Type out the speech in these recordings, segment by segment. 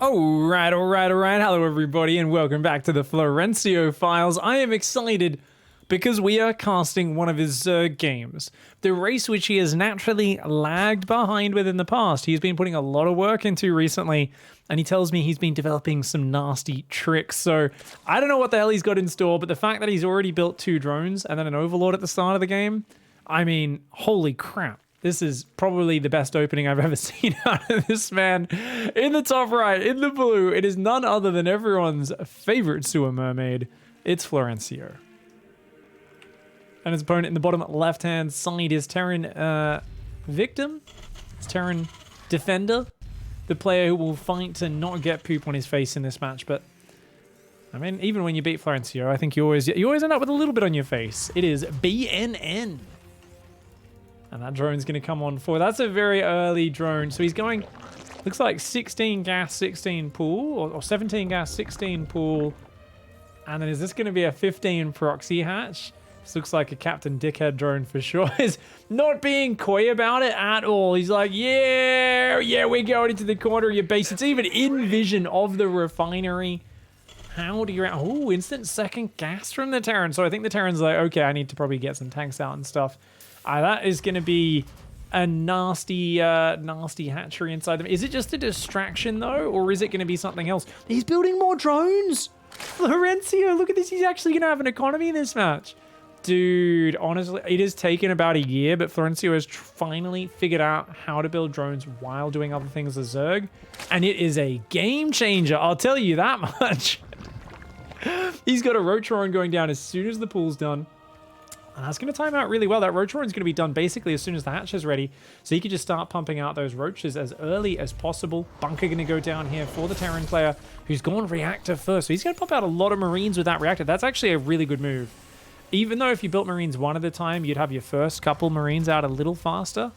Alright. Hello, everybody, and welcome back to the Florencio Files. I am excited because we are casting one of his games. The race which he has naturally lagged behind with in the past. He's been putting a lot of work into recently, and he tells me he's been developing some nasty tricks. So I don't know what the hell he's got in store, but the fact that he's already built 2 drones and then an overlord at the start of the game, I mean, holy crap. This is probably the best opening I've ever seen out of this man. In the top right, in the blue, it is none other than everyone's favorite sewer mermaid. It's Florencio. And his opponent in the bottom left-hand side is Terran Victim. It's Terran Defender. The player who will fight to not get poop on his face in this match. But, I mean, even when you beat Florencio, I think you always end up with a little bit on your face. It is BNN. And that drone's going to come on for. That's a very early drone. So he's going, looks like 16 gas, 16 pool, or 17 gas, 16 pool. And then is this going to be a 15 proxy hatch? This looks like a Captain Dickhead drone for sure. He's not being coy about it at all. He's like, yeah, we're going into the corner of your base. It's even in vision of the refinery. How do you... Oh, instant second gas from the Terran. So I think the Terran's like, okay, I need to probably get some tanks out and stuff. That is going to be a nasty hatchery inside them. Is it just a distraction, though? Or is it going to be something else? He's building more drones! Florencio, look at this. He's actually going to have an economy in this match. Dude, honestly, it has taken about a year, but Florencio has finally figured out how to build drones while doing other things as Zerg. And it is a game changer, I'll tell you that much. He's got a Rotoron going down as soon as the pool's done. And that's going to time out really well. That Rotoron is going to be done basically as soon as the hatch is ready. So he can just start pumping out those roaches as early as possible. Bunker going to go down here for the Terran player who's gone reactor first. So he's going to pump out a lot of Marines with that reactor. That's actually a really good move. Even though if you built Marines one at a time, you'd have your first couple Marines out a little faster.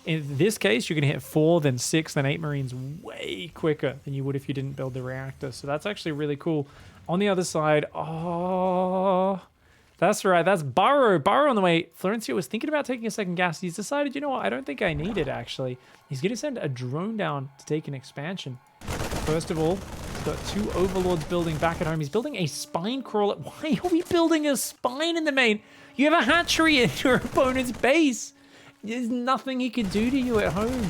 In this case, you're going to hit 4, then 6, then 8 Marines way quicker than you would if you didn't build the reactor. So that's actually really cool. On the other side, oh... That's right, that's Burrow. Burrow on the way. Florencio was thinking about taking a second gas. He's decided, you know what, I don't think I need it, actually. He's going to send a drone down to take an expansion. First of all, he's got 2 overlords building back at home. He's building a spine crawler. Why are we building a spine in the main? You have a hatchery in your opponent's base. There's nothing he could do to you at home.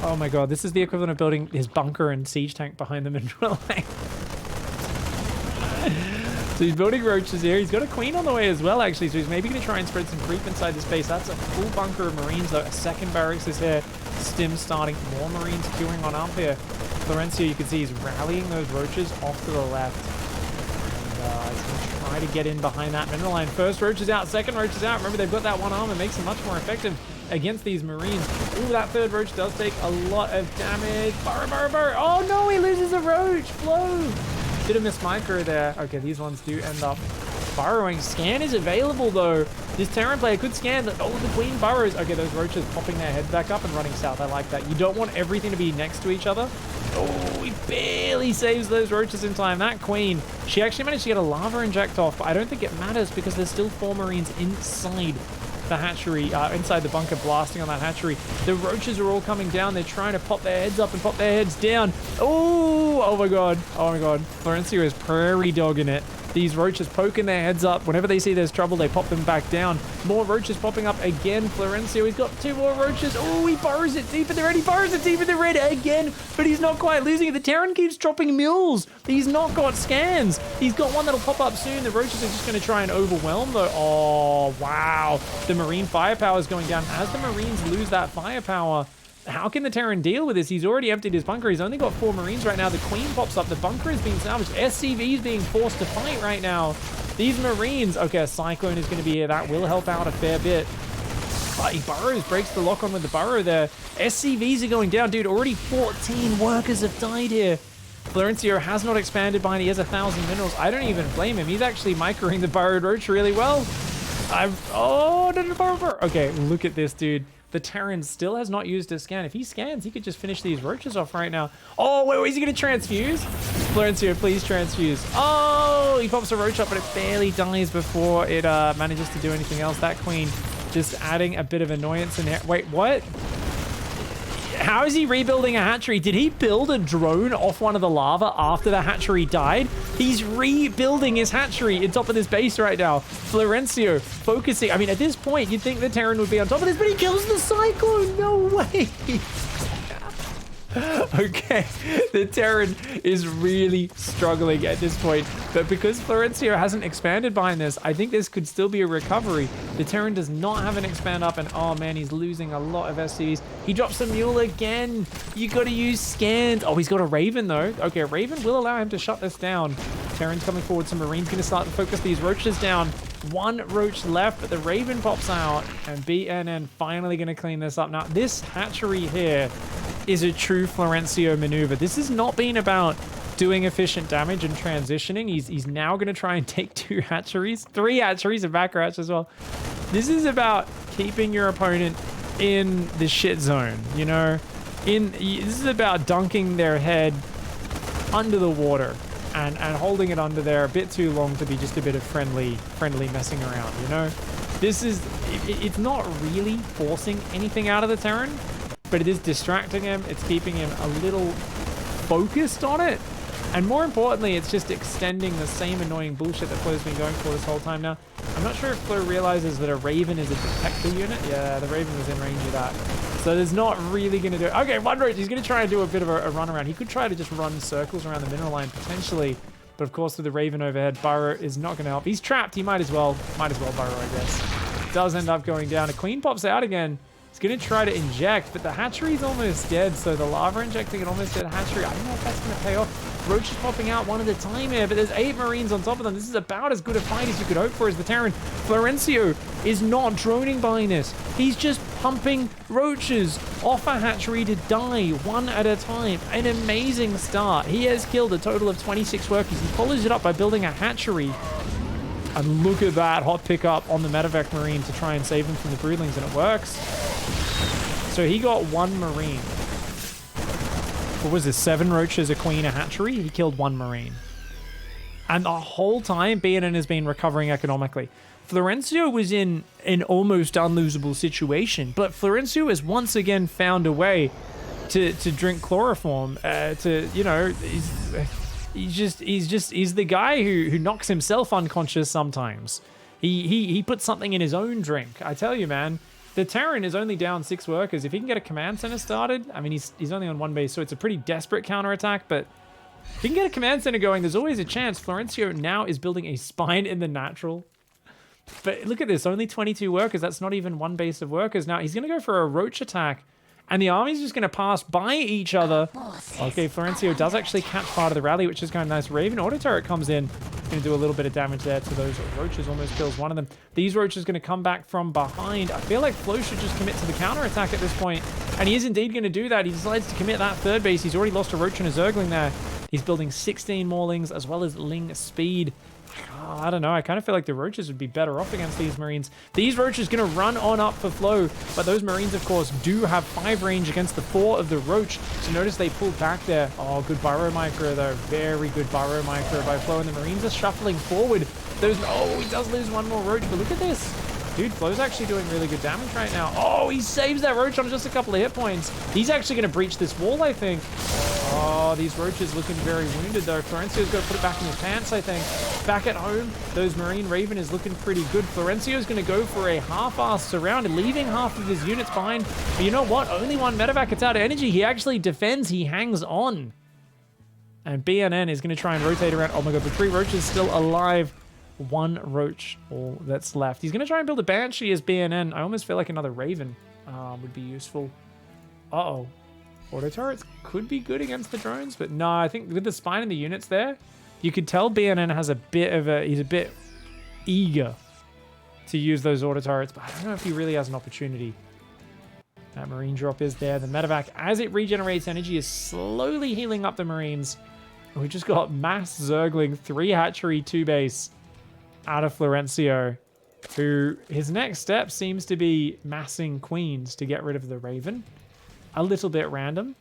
Oh my god, this is the equivalent of building his bunker and siege tank behind them in real life. So he's building roaches here. He's got a queen on the way as well, actually. So he's maybe going to try and spread some creep inside this base. That's a full bunker of Marines, though. A second barracks is here. Stim starting. More Marines queuing on up here. Florencio, you can see he's rallying those roaches off to the left. And he's going to try to get in behind that mineral line. First roach is out. Second roach is out. Remember, they've got that one arm. It makes them much more effective against these Marines. Ooh, that third roach does take a lot of damage. Burr. Oh, no, he loses a roach. Flow. Did have missed micro there. Okay, these ones do end up burrowing. Scan is available, though. This Terran player could scan. Oh, the queen burrows. Okay, those roaches popping their heads back up and running south. I like that. You don't want everything to be next to each other. Oh, he barely saves those roaches in time. That queen, she actually managed to get a lava inject off, but I don't think it matters because there's still 4 Marines inside the hatchery, inside the bunker, blasting on that hatchery. The roaches are all coming down. They're trying to pop their heads up and pop their heads down. Oh my god. Florencio is prairie dogging it. These roaches poking their heads up. Whenever they see there's trouble, they pop them back down. More roaches popping up again. Florencio, he's got 2 more roaches. Oh, he burrows it deep in the red. He burrows it deep in the red again, but he's not quite losing it. The Terran keeps dropping mules. He's not got scans. He's got one that'll pop up soon. The roaches are just going to try and overwhelm, though. Oh, wow. The Marine firepower is going down. As the Marines lose that firepower, how can the Terran deal with this? He's already emptied his bunker. He's only got 4 Marines right now. The Queen pops up. The bunker is being salvaged. SCV is being forced to fight right now. These Marines... Okay, a Cyclone is going to be here. That will help out a fair bit. But he burrows, breaks the lock on with the burrow there. SCVs are going down. Dude, already 14 workers have died here. Florencio has not expanded behind. He has 1,000 minerals. I don't even blame him. He's actually microing the burrowed roach really well. Oh, no. Okay, look at this, dude. The Terran still has not used his scan. If he scans, he could just finish these roaches off right now. Oh, wait, is he going to transfuse? Florencio, please transfuse. Oh, he pops a roach up, but it barely dies before it manages to do anything else. That queen just adding a bit of annoyance in here. Wait, what? How is he rebuilding a hatchery? Did he build a drone off one of the lava after the hatchery died? He's rebuilding his hatchery on top of this base right now. Florencio focusing. I mean, at this point, you'd think the Terran would be on top of this, but he kills the Cyclone. No way. Okay, the Terran is really struggling at this point, but because Florencio hasn't expanded behind this, I think this could still be a recovery. The Terran does not have an expand up, and oh man, he's losing a lot of SCVs. He drops a mule again. You got to use scans. Oh, he's got a Raven though. Okay, Raven will allow him to shut this down. Terran's coming forward, so Marine's going to start to focus these roaches down. One roach left, but the Raven pops out, and BNN finally going to clean this up. Now, this hatchery here is a true Florencio maneuver. This has not been about doing efficient damage and transitioning. He's now going to try and take 2 hatcheries, 3 hatcheries, and back hatch as well. This is about keeping your opponent in the shit zone, you know? This is about dunking their head under the water and holding it under there a bit too long to be just a bit of friendly messing around, you know? It's not really forcing anything out of the Terran, but it is distracting him. It's keeping him a little focused on it. And more importantly, it's just extending the same annoying bullshit that Flo's been going for this whole time now. I'm not sure if Flo realizes that a Raven is a detector unit. Yeah, the Raven was in range of that. So there's not really going to do it. Okay, one roach. He's going to try and do a bit of a run around. He could try to just run circles around the mineral line potentially. But of course, with the Raven overhead, burrow is not going to help. He's trapped. He might as well burrow, I guess. Does end up going down. A queen pops out again. He's going to try to inject, but the hatchery's almost dead, so the lava injecting an almost dead hatchery. I don't know if that's going to pay off. Roach is popping out one at a time here, but there's 8 Marines on top of them. This is about as good a fight as you could hope for as the Terran. Florencio is not droning behind this. He's just pumping roaches off a hatchery to die one at a time. An amazing start. He has killed a total of 26 workers. He follows it up by building a hatchery. And look at that hot pickup on the Medevac Marine to try and save him from the broodlings, and it works. So he got 1 Marine. What was this? 7 roaches, a queen, a hatchery? He killed 1 Marine. And the whole time, BNN has been recovering economically. Florencio was in an almost unlosable situation, but Florencio has once again found a way to drink chloroform, he's the guy who knocks himself unconscious sometimes. He puts something in his own drink. I tell you, man, the Terran is only down 6 workers. If he can get a command center started, I mean, he's only on 1 base, so it's a pretty desperate counterattack, but if he can get a command center going, there's always a chance. Florencio now is building a spine in the natural. But look at this, only 22 workers. That's not even 1 base of workers. Now, he's going to go for a roach attack, and the army's just going to pass by each other. Okay, Florencio does actually catch part of the rally, which is kind of nice. Raven auto turret comes in. Going to do a little bit of damage there to those roaches. Almost kills one of them. These roaches going to come back from behind. I feel like Flo should just commit to the counterattack at this point. And he is indeed going to do that. He decides to commit that 3rd base. He's already lost a roach and a zergling there. He's building 16 more lings as well as ling speed. Oh, I don't know. I kind of feel like the roaches would be better off against these Marines. These roaches going to run on up for Flo, but those Marines, of course, do have 5 range against the 4 of the roach. So notice they pulled back there. Oh, good burrow micro, though. Very good burrow micro by Flo, and the Marines are shuffling forward. Oh, he does lose 1 more roach, but look at this. Dude, Flo's actually doing really good damage right now. Oh, he saves that roach on just a couple of hit points. He's actually going to breach this wall, I think. Oh, these roaches looking very wounded, though. Florencio's got to put it back in his pants, I think. Back at home, those Marine Raven is looking pretty good. Florencio's going to go for a half-assed surround, leaving half of his units behind. But you know what? Only 1 medevac. It's out of energy. He actually defends. He hangs on. And BNN is going to try and rotate around. Oh my god, the 3 roaches still alive. 1 roach all that's left. He's going to try and build a Banshee as BNN. I almost feel like another Raven would be useful. Uh-oh. Auto turrets could be good against the drones, but no, I think with the spine and the units there, you could tell BNN has he's a bit eager to use those auto turrets, but I don't know if he really has an opportunity. That Marine drop is there. The medevac, as it regenerates energy, is slowly healing up the Marines. We just got mass Zergling, 3 hatchery, 2 base out of Florencio, who his next step seems to be massing queens to get rid of the Raven. A little bit random.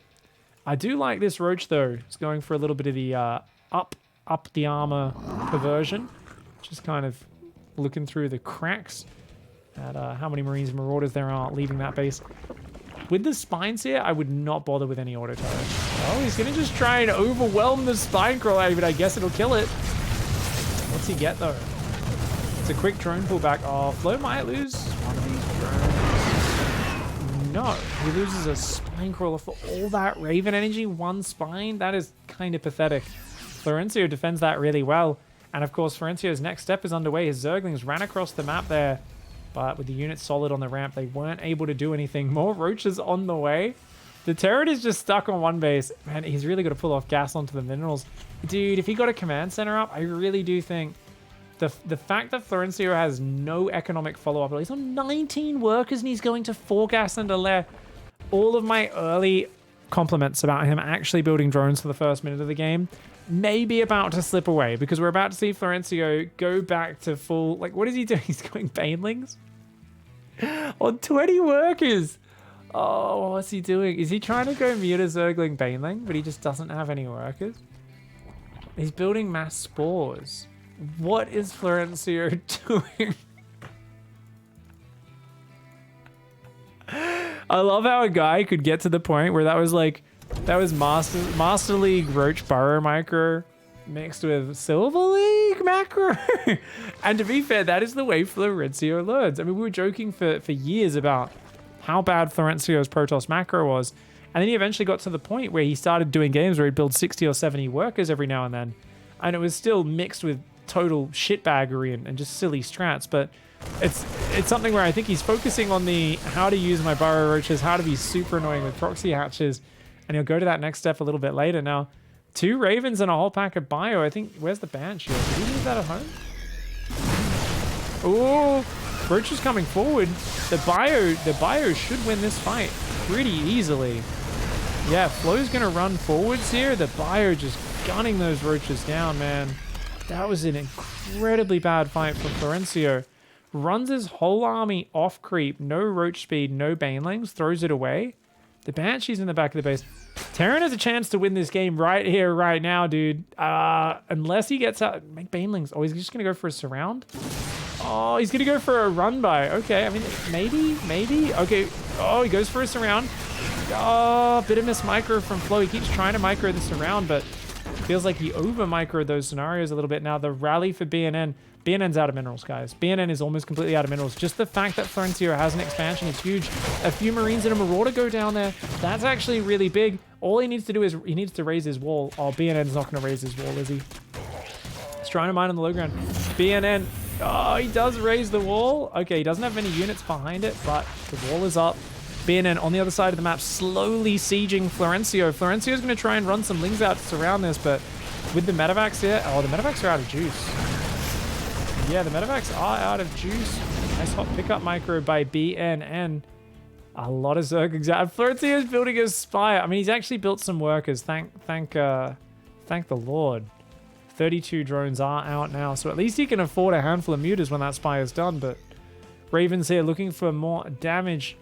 I do like this roach, though. It's going for a little bit of the up the armor perversion. Just kind of looking through the cracks at how many Marines and Marauders there are leaving that base. With the spines here, I would not bother with any auto turret. Oh, he's going to just try and overwhelm the spine crawler, but I guess it'll kill it. What's he get, though? It's a quick drone pullback. Oh, Flo might lose one of these drones. No, he loses a spine crawler for all that Raven energy, one spine. That is kind of pathetic. Florencio defends that really well. And of course, Florencio's next step is underway. His Zerglings ran across the map there. But with the units solid on the ramp, they weren't able to do anything. More roaches on the way. The Terran is just stuck on one base. Man, he's really got to pull off gas onto the minerals. Dude, if he got a command center up, I really do think the fact that Florencio has no economic follow-up, he's on 19 workers and he's going to 4 gas and a lair. All of my early compliments about him actually building drones for the first minute of the game may be about to slip away because we're about to see Florencio go back to full... Like, what is he doing? He's going Banelings? On 20 workers. Oh, what's he doing? Is he trying to go Muta Zergling Baneling, but he just doesn't have any workers? He's building mass spores. What is Florencio doing? I love how a guy could get to the point where that was Master League Roach Burrow Micro mixed with Silver League macro. And to be fair, that is the way Florencio learns. I mean, we were joking for years about how bad Florencio's Protoss macro was. And then he eventually got to the point where he started doing games where he'd build 60 or 70 workers every now and then. And it was still mixed with total shitbaggery and just silly strats. But it's something where I think he's focusing on the how to use my Burrow Roaches, how to be super annoying with proxy hatches. And he'll go to that next step a little bit later. Now, 2 Ravens and a whole pack of Bio. I think, where's the Banshee? Did he leave that at home? Oh, Roach is coming forward. The Bio should win this fight pretty easily. Yeah, Flo's going to run forwards here. The Bio just gunning those Roaches down, man. That was an incredibly bad fight for Florencio. Runs his whole army off creep. No Roach speed, no Banelings. Throws it away. The Banshee's in the back of the base. Terran has a chance to win this game right here, right now, dude. Unless he gets out. Make Banelings. Oh, he's just going to go for a surround? Oh, he's going to go for a run by. Okay, I mean, maybe. Okay. Oh, he goes for a surround. Oh, bit of miss micro from Flo. He keeps trying to micro this around, but feels like he over-microed those scenarios a little bit. Now, the rally for BNN. BNN's out of minerals, guys. BNN is almost completely out of minerals. Just the fact that Florencio has an expansion is huge. A few Marines and a Marauder go down there. That's actually really big. All he needs to do is he needs to raise his wall. Oh, BNN's not going to raise his wall, is he? He's trying to mine on the low ground. BNN. Oh, he does raise the wall. Okay, he doesn't have any units behind it, but the wall is up. BNN on the other side of the map, slowly sieging Florencio. Florencio's going to try and run some lings out to surround this, but with the medevacs here... Oh, the medevacs are out of juice. Yeah, the medevacs are out of juice. Nice hot pickup micro by BNN. A lot of Zerglings out. Florencio is building a spire. I mean, he's actually built some workers. Thank the Lord. 32 drones are out now, so at least he can afford a handful of mutas when that spire is done. But Ravens here looking for more damage.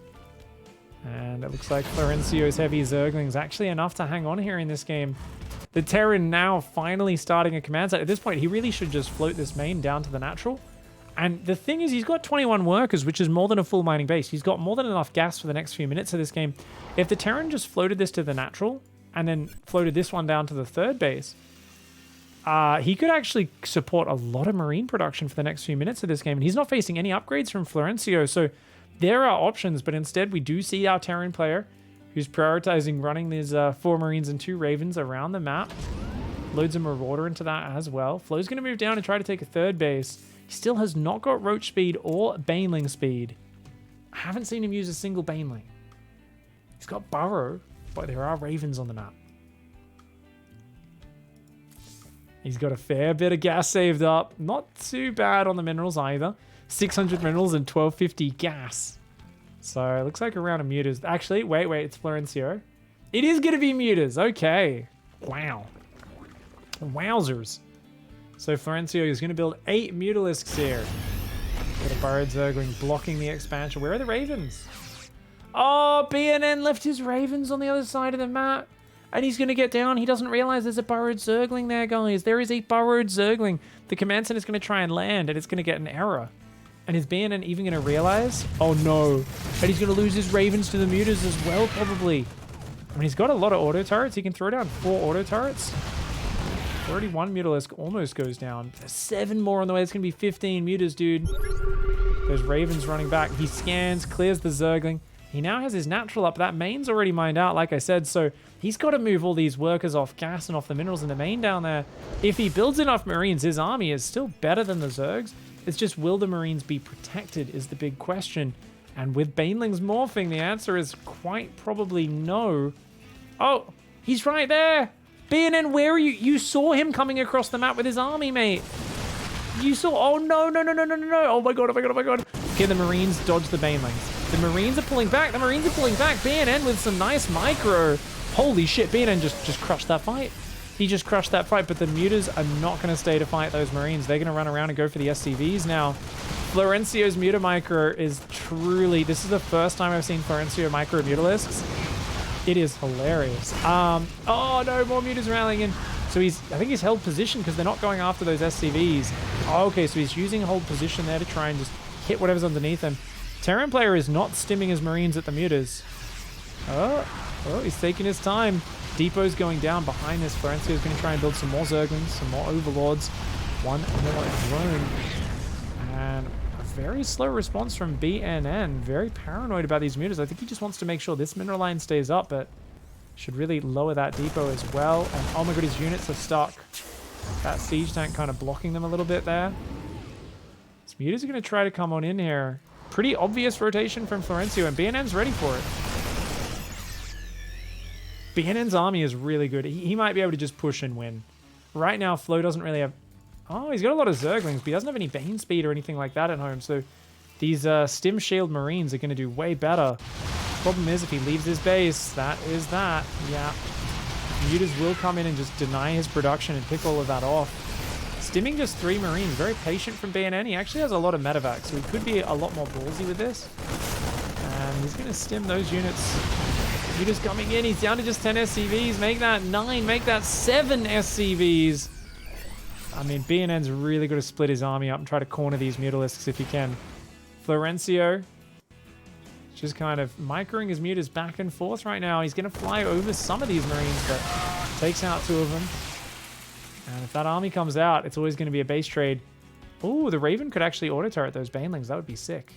And it looks like Florencio's heavy Zerglings actually enough to hang on here in this game. The Terran now finally starting a command set. At this point, he really should just float this main down to the natural. And the thing is, he's got 21 workers, which is more than a full mining base. He's got more than enough gas for the next few minutes of this game. If the Terran just floated this to the natural and then floated this one down to the third base, he could actually support a lot of marine production for the next few minutes of this game. And he's not facing any upgrades from Florencio, so there are options. But instead, we do see our Terran player who's prioritizing running these 4 Marines and 2 Ravens around the map. Loads a Marauder into that as well. Flo's going to move down and try to take a third base. He still has not got Roach speed or Baneling speed. I haven't seen him use a single Baneling. He's got Burrow, but there are Ravens on the map. He's got a fair bit of gas saved up. Not too bad on the minerals either. 600 minerals and 1250 gas. So it looks like a round of mutas. Actually, wait, it's Florencio. It is going to be mutas. Okay. Wow. Wowzers. So Florencio is going to build 8 Mutalisks here. Got a Burrowed Zergling blocking the expansion. Where are the Ravens? Oh, BNN left his Ravens on the other side of the map. And he's going to get down. He doesn't realize there's a Burrowed Zergling there, guys. There is a Burrowed Zergling. The command center is going to try and land, and it's going to get an error. And is BNN even going to realize? Oh no. And he's going to lose his Ravens to the Mutas as well, probably. I mean, he's got a lot of auto turrets. He can throw down 4 auto turrets. Already 1 Mutalisk almost goes down. There's 7 more on the way. It's going to be 15 Mutas, dude. There's Ravens running back. He scans, clears the Zergling. He now has his natural up. That main's already mined out, like I said. So he's got to move all these workers off gas and off the minerals in the main down there. If he builds enough Marines, his army is still better than the Zergs. It's just, will the Marines be protected is the big question. And with Banelings morphing, the answer is quite probably no. Oh, he's right there. BNN, where are you? You saw him coming across the map with his army, mate. You saw, oh no. Oh my god. Okay, the Marines dodge the Banelings. The Marines are pulling back. BNN with some nice micro. Holy shit, BNN just crushed that fight. He just crushed that fight, but the Mutas are not going to stay to fight those Marines. They're going to run around and go for the SCVs now. Florencio's Muta Micro is truly... This is the first time I've seen Florencio Micro Mutalisks. It is hilarious. Oh no, more Mutas rallying in. So I think he's held position because they're not going after those SCVs. Oh, okay, so he's using hold position there to try and just hit whatever's underneath him. Terran player is not stimming his Marines at the Mutas. Oh, he's taking his time. Depot's going down behind this. Florencio's going to try and build some more Zerglings, some more Overlords. 1 more drone. And a very slow response from BNN. Very paranoid about these Mutas. I think he just wants to make sure this mineral line stays up, but should really lower that depot as well. And oh my god, his units are stuck. That siege tank kind of blocking them a little bit there. These Mutas are going to try to come on in here. Pretty obvious rotation from Florencio, and BNN's ready for it. BNN's army is really good. He might be able to just push and win. Right now, Flo doesn't really have... Oh, he's got a lot of Zerglings, but he doesn't have any Bane speed or anything like that at home. So these Stim Shield Marines are going to do way better. Problem is, if he leaves his base, that is that. Yeah. Mutas will come in and just deny his production and pick all of that off. Stimming just 3 Marines. Very patient from BNN. He actually has a lot of medevac, so he could be a lot more ballsy with this. And he's going to stim those units. Mutas coming in. He's down to just 10 SCVs. Make that 9. Make that 7 SCVs. I mean, BNN's really got to split his army up and try to corner these Mutalisks if he can. Florencio just kind of microing his Mutas back and forth right now. He's going to fly over some of these Marines, but takes out 2 of them. And if that army comes out, it's always going to be a base trade. Ooh, the Raven could actually auto-turret those Banelings. That would be sick.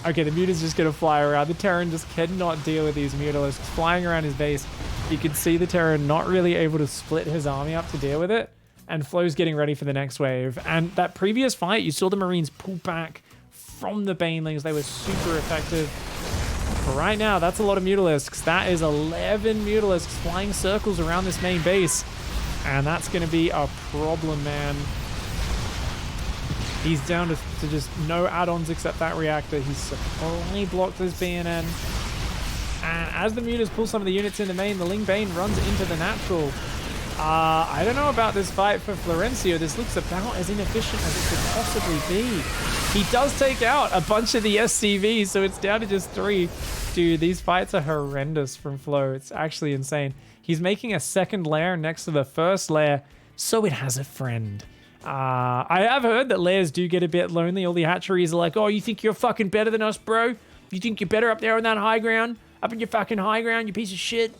Okay, the Muta's just going to fly around. The Terran just cannot deal with these Mutalisks flying around his base. You can see the Terran not really able to split his army up to deal with it. And Flo's getting ready for the next wave. And that previous fight, you saw the Marines pull back from the Banelings. They were super effective. But right now, that's a lot of Mutalisks. That is 11 Mutalisks flying circles around this main base. And that's going to be a problem, man. He's down to just no add-ons except that reactor. He's only blocked this BNN. And as the Mutas pull some of the units in the main, the Ling Bane runs into the natural. I don't know about this fight for Florencio. This looks about as inefficient as it could possibly be. He does take out a bunch of the SCVs, so it's down to just 3. Dude, these fights are horrendous from Flo. It's actually insane. He's making a second lair next to the first lair, so it has a friend. I have heard that lairs do get a bit lonely. All the hatcheries are like, oh, you think you're fucking better than us, bro? You think you're better up there on that high ground? Up in your fucking high ground, you piece of shit?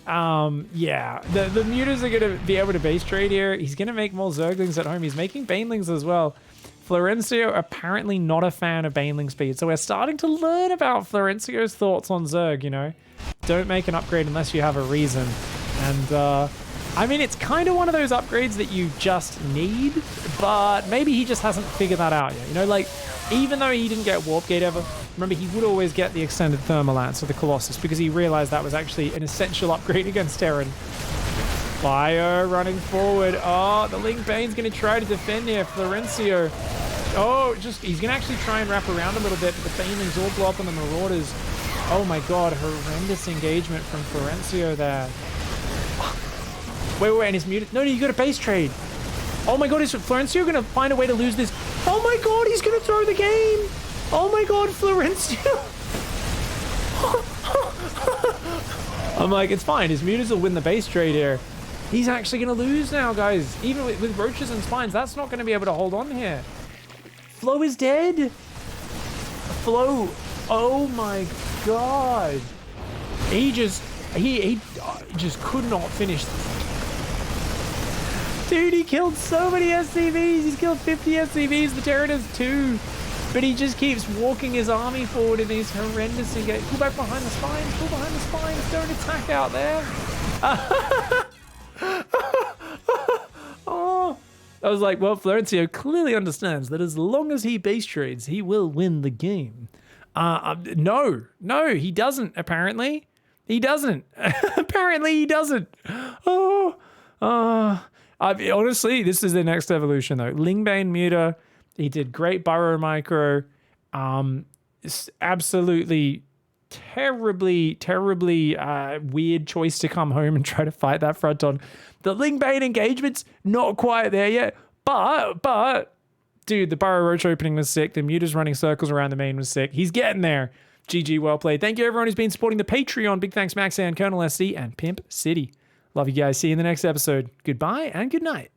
Yeah. The Mutas are going to be able to base trade here. He's going to make more Zerglings at home. He's making Banelings as well. Florencio apparently not a fan of Baneling speed. So we're starting to learn about Florencio's thoughts on Zerg, you know? Don't make an upgrade unless you have a reason. And, I mean, it's kind of one of those upgrades that you just need, but maybe he just hasn't figured that out yet. You know, like, even though he didn't get Warp Gate ever, remember, he would always get the extended thermal lance of the Colossus because he realized that was actually an essential upgrade against Terran. Fire running forward. Oh, the Ling Bane's going to try to defend here. Florencio. Oh, he's going to actually try and wrap around a little bit, but the Banelings all blow up on the Marauders. Oh my god, horrendous engagement from Florencio there. Wait, and he's muted. No, you got a base trade. Oh my god, is Florencio going to find a way to lose this? Oh my god, he's going to throw the game. Oh my god, Florencio. I'm like, it's fine. His mutas will win the base trade here. He's actually going to lose now, guys. Even with roaches and spines, that's not going to be able to hold on here. Flo is dead. Flo, oh my god. He just could not finish. Dude, he killed so many SCVs. He's killed 50 SCVs. The Terran has 2. But he just keeps walking his army forward in these horrendous engagements. Pull back behind the spines. Pull behind the spines. Don't attack out there. Oh. I was like, well, Florencio clearly understands that as long as he base trades, he will win the game. No, he doesn't, apparently. He doesn't. Apparently he doesn't. Honestly, this is the next evolution, though. Lingbane Muta, he did great burrow micro. It's absolutely terribly weird choice to come home and try to fight that front on. The Lingbane engagement's not quite there yet, but dude, the burrow roach opening was sick. The Muta's running circles around the main was sick. He's getting there. GG, well played. Thank you everyone who's been supporting the Patreon. Big thanks Max and Colonel SC and Pimp City. Love you guys. See you in the next episode. Goodbye and good night.